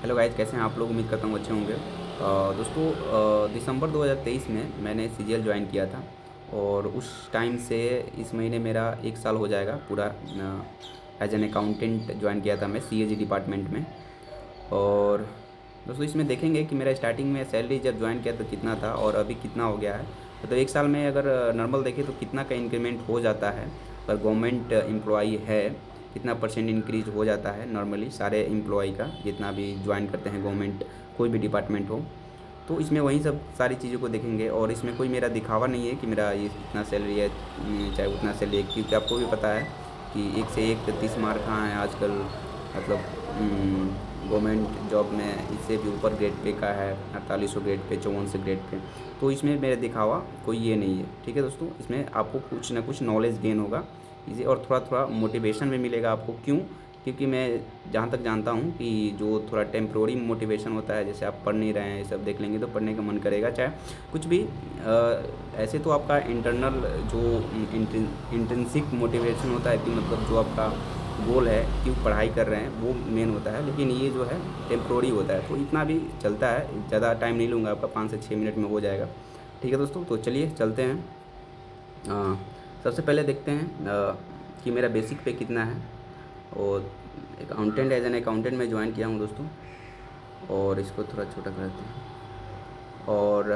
Hello guys, कैसे हैं आप लोग। उम्मीद करता हूँ अच्छे होंगे। दोस्तों, दिसंबर 2023 में मैंने सीजीएल ज्वाइन किया था और उस टाइम से इस महीने मेरा 1 साल हो जाएगा पूरा। एज एन अकाउंटेंट ज्वाइन किया था मैं सीएजी डिपार्टमेंट में। और दोस्तों, इसमें देखेंगे कि मेरा स्टार्टिंग में सैलरी जब ज्वाइन किया तो कितना था और अभी कितना हो गया है। तो 1 साल में अगर नॉर्मल देखें तो कितना का इंक्रीमेंट हो जाता है। अगर गवर्नमेंट एम्प्लॉई है कितना परसेंट इंक्रीज हो जाता है नॉर्मली सारे एम्प्लॉई का, जितना भी ज्वाइन करते हैं गवर्नमेंट कोई भी डिपार्टमेंट हो। तो इसमें वही सब सारी चीज़ों को देखेंगे और इसमें कोई मेरा दिखावा नहीं है कि मेरा ये इतना सैलरी है चाहे उतना सैलरी है, क्योंकि आपको भी पता है कि एक से एक 30 मार कहाँ है आजकल। मतलब गवर्नमेंट जॉब में इससे भी ऊपर ग्रेड पे का है, 4800 ग्रेड पे, 5400 ग्रेड पे। तो इसमें मेरा दिखावा कोई ये नहीं है। ठीक है दोस्तों, इसमें आपको कुछ ना कुछ नॉलेज गेन होगा इसे और थोड़ा थोड़ा मोटिवेशन भी मिलेगा आपको। क्यों? क्योंकि मैं जहाँ तक जानता हूँ कि जो थोड़ा टेम्प्रोरी मोटिवेशन होता है, जैसे आप पढ़ नहीं रहे हैं ये सब देख लेंगे तो पढ़ने का मन करेगा चाहे कुछ भी। ऐसे तो आपका इंटरनल जो इंट्रिंसिक मोटिवेशन होता है कि मतलब जो आपका गोल है क्यों पढ़ाई कर रहे हैं वो मेन होता है, लेकिन ये जो है टेम्प्रोरी होता है। तो इतना भी चलता है, ज़्यादा टाइम नहीं लूँगा आपका, 5 से 6 मिनट में हो जाएगा। ठीक है दोस्तों, तो चलिए चलते हैं। सबसे पहले देखते हैं कि मेरा बेसिक पे कितना है। और अकाउंटेंट एज एन अकाउंटेंट में ज्वाइन किया हूँ दोस्तों। और इसको थोड़ा छोटा कर देते हैं। और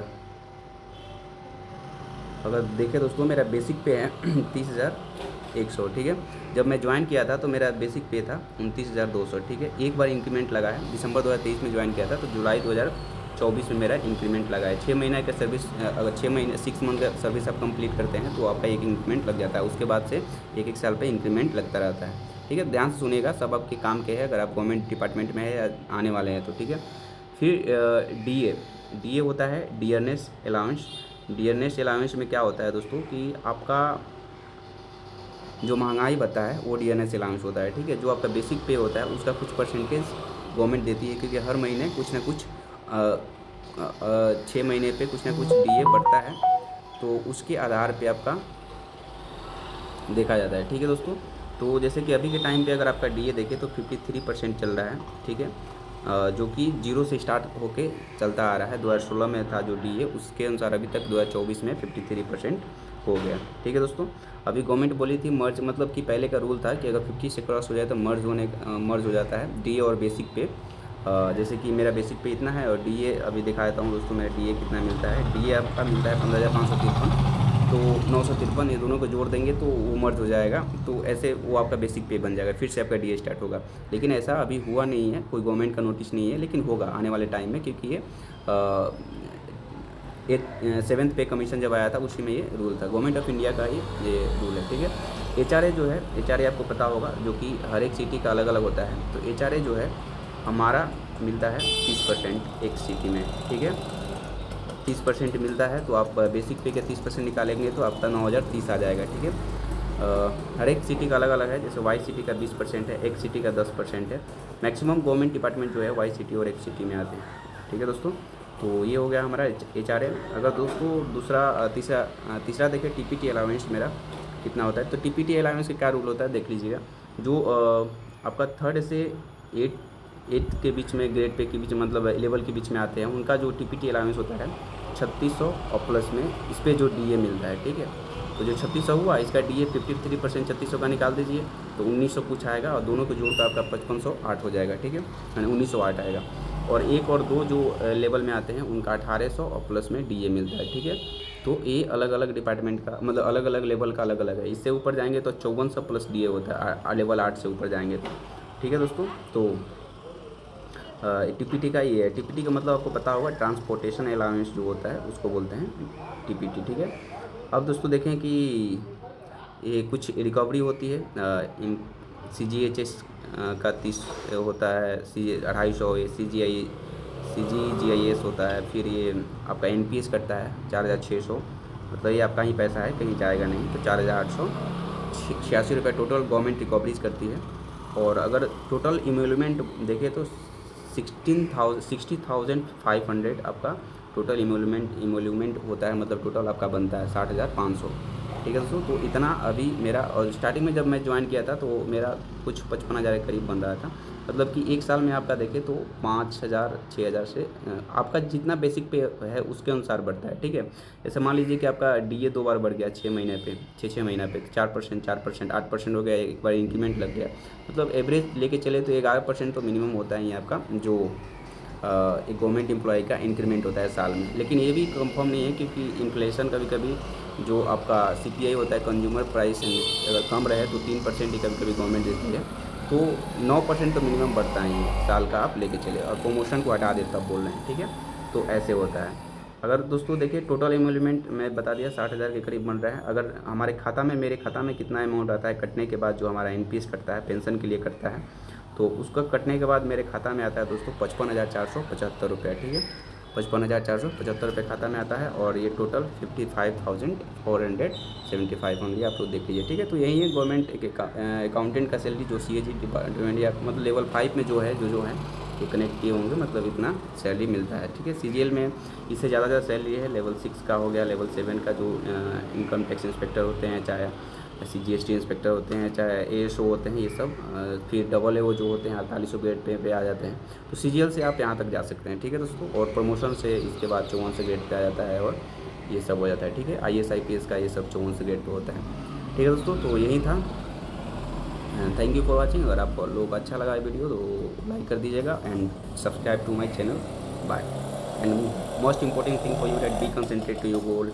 अगर देखें दोस्तों, मेरा बेसिक पे है 30,100। ठीक है, जब मैं ज्वाइन किया था तो मेरा बेसिक पे था 29,200। ठीक है, एक बार इंक्रीमेंट लगा है। दिसंबर 2023 में ज्वाइन किया था तो जुलाई 2024 में मेरा इंक्रीमेंट लगा है। 6 महीने का सर्विस, अगर 6 मंथ का सर्विस आप कंप्लीट करते हैं तो आपका एक इंक्रीमेंट लग जाता है। उसके बाद से एक साल पे इंक्रीमेंट लगता रहता है। ठीक है, ध्यान से सुनिएगा, सब आपके काम के हैं अगर आप गवर्नमेंट डिपार्टमेंट में है या आने वाले हैं तो। ठीक है, फिर डी ए होता है डियरनेस अलाउंस। डियरनेस अलाउंस में क्या होता है दोस्तों कि आपका जो महंगाई भत्ता है वो डीएनएस अलाउंस होता है। ठीक है, जो आपका बेसिक पे होता है उसका कुछ परसेंटेज गवर्नमेंट देती है, क्योंकि हर महीने कुछ ना कुछ 6 महीने पे कुछ ना कुछ डीए बढ़ता है, तो उसके आधार पे आपका देखा जाता है। ठीक है दोस्तों, तो जैसे कि अभी के टाइम पे अगर आपका डीए देखें तो 53% चल रहा है। ठीक है, जो कि जीरो से स्टार्ट होके चलता आ रहा है। 2016 में था जो डीए, उसके अनुसार अभी तक 2024 में 53% हो गया। ठीक है दोस्तों, अभी गवर्नमेंट बोली थी मर्ज, मतलब कि पहले का रूल था कि अगर 50 से क्रॉस हो जाए तो मर्ज हो जाता है डीए और बेसिक पे। जैसे कि मेरा बेसिक पे इतना है और डीए अभी दिखा देता हूँ दोस्तों, मेरा डीए कितना मिलता है। डीए आपका मिलता है 15,553। तो 953 ये दोनों को जोड़ देंगे तो वो मर्ज हो जाएगा, तो ऐसे वो आपका बेसिक पे बन जाएगा, फिर से आपका डीए स्टार्ट होगा। लेकिन ऐसा अभी हुआ नहीं है, कोई गवर्नमेंट का नोटिस नहीं है, लेकिन होगा आने वाले टाइम में, क्योंकि ये 7th पे कमीशन जब आया था उसी में ये रूल था। गवर्नमेंट ऑफ इंडिया का ये रूल है। ठीक है, एचआरए जो है, एचआरए आपको पता होगा जो कि हर एक सिटी का अलग अलग होता है। तो एचआरए जो है हमारा मिलता है 30% एक सिटी में। ठीक है, 30% मिलता है, तो आप बेसिक पे के 30% निकालेंगे तो आपका 9,030 आ जाएगा। ठीक है, हर एक सिटी का अलग अलग है। जैसे वाई सिटी का 20% है, एक सिटी का 10% है। मैक्सिमम गवर्नमेंट डिपार्टमेंट जो है वाई सिटी और एक सिटी में आते हैं। ठीक है दोस्तों, तो ये हो गया हमारा एचआरए। अगर दोस्तों तीसरा देखें टीपीटी अलाउंस मेरा कितना होता है, तो टीपीटी अलाउंस का क्या रूल होता है देख लीजिएगा। जो आपका 3rd से 8th के बीच में ग्रेड पे के बीच में, मतलब लेवल के बीच में आते हैं, उनका जो टीपीटी अलाउंस होता है 3600 और प्लस में इस पर जो डीए मिलता है। ठीक है, तो जो 3600 हुआ इसका डीए 53% 3600 का निकाल दीजिए तो 1900 कुछ आएगा, और दोनों को जोड़कर आपका 5508 हो जाएगा। ठीक है, यानी 1908 आएगा। और 1 और 2 जो लेवल में आते हैं उनका 1800 और प्लस में डीए मिलता है। ठीक है, तो ये अलग अलग डिपार्टमेंट का, मतलब अलग अलग लेवल का अलग अलग है। इससे ऊपर जाएंगे तो 5400 प्लस डीए होता है, लेवल 8 से ऊपर जाएंगे तो। ठीक है दोस्तों, तो टीपीटी का ये है। टीपीटी का मतलब आपको पता होगा, ट्रांसपोर्टेशन अलाउंस जो होता है उसको बोलते हैं टीपीटी। ठीक है, अब दोस्तों देखें कि ये कुछ रिकवरी होती है। इन CGHS का 30 होता है, CG 250, CGGIS होता है। फिर ये आपका NPS करता है 4,600, मतलब ये आपका ही पैसा है, कहीं जाएगा नहीं। तो 4,886 रुपये टोटल गवर्नमेंट रिकवरीज करती है। और अगर टोटल इमोल्यूमेंट देखें तो 60,500 आपका टोटल इमोल्यूमेंट होता है, मतलब टोटल आपका बनता है 60,500। ठीक है दोस्तों, तो इतना अभी मेरा, और स्टार्टिंग में जब मैं ज्वाइन किया था तो मेरा कुछ 55,000 के करीब बन रहा था। मतलब कि एक साल में आपका देखें तो 5,000 6,000 से आपका जितना बेसिक पे है उसके अनुसार बढ़ता है, ठीक है। जैसे मान लीजिए कि आपका डीए 2 बार बढ़ गया 6 महीने पे, 6 महीना पे 4%, 4%, 8% हो गया, एक बार इंक्रीमेंट लग गया, मतलब एवरेज लेके चले तो 11% तो मिनिमम होता है ये आपका जो एक गवर्नमेंट एम्प्लॉय का इंक्रीमेंट होता है साल में। लेकिन ये भी कंफर्म नहीं है, क्योंकि इन्फ्लेशन कभी कभी जो आपका सीपीआई होता है, कंज्यूमर प्राइस इंडेक्स, अगर कम रहे तो 3% ही कभी कभी गवर्नमेंट देती है, तो 9% तो मिनिमम बढ़ता है ये साल का आप लेके चले, और प्रमोशन को हटा देता बोल रहे हैं, ठीक है। तो ऐसे होता है। अगर दोस्तों देखिए टोटल एमोल्यूमेंट मैं बता दिया 60,000 के करीब बन रहा है। अगर हमारे खाता में, मेरे खाता में कितना अमाउंट आता है कटने के बाद, जो हमारा एनपीएस कटता है पेंशन के लिए कटता है, तो उसका कटने के बाद मेरे खाता में आता है दोस्तों 55,475 रुपये, ठीक है। 55,475 रुपये खाता में आता है, और ये टोटल 55,475 होंगे, आप लोग देख लीजिए, ठीक है। तो यही है गवर्नमेंट एक अकाउंटेंट का सैलरी, जो सीएजी डिपार्टमेंट या मतलब लेवल 5 में जो है, जो है ये कनेक्ट किए होंगे, मतलब इतना सैलरी मिलता है, ठीक है। सीजीएल में इससे ज़्यादा सैलरी है, लेवल 6 का हो गया, लेवल 7 का जो इनकम टैक्स इंस्पेक्टर होते हैं, चाहे जीएसटी इंस्पेक्टर होते हैं, चाहे एएसओ होते हैं, ये सब फिर डबल ए वो जो होते हैं 4800 ग्रेड पे आ जाते हैं। तो सीजीएल से आप यहाँ तक जा सकते हैं, ठीक है दोस्तों। और प्रमोशन से इसके बाद 54 ग्रेड पे आ जाता है, और ये सब हो जाता है, ठीक है। आईएएस आईपीएस का ये सब 54 ग्रेड पे होता है, ठीक है दोस्तों। तो यही था। Thank you for watching. अगर आपको लोग अच्छा लगा वीडियो तो लाइक कर दीजिएगा, and subscribe to my channel. Bye. And most important thing for you that be concentrate to your goal.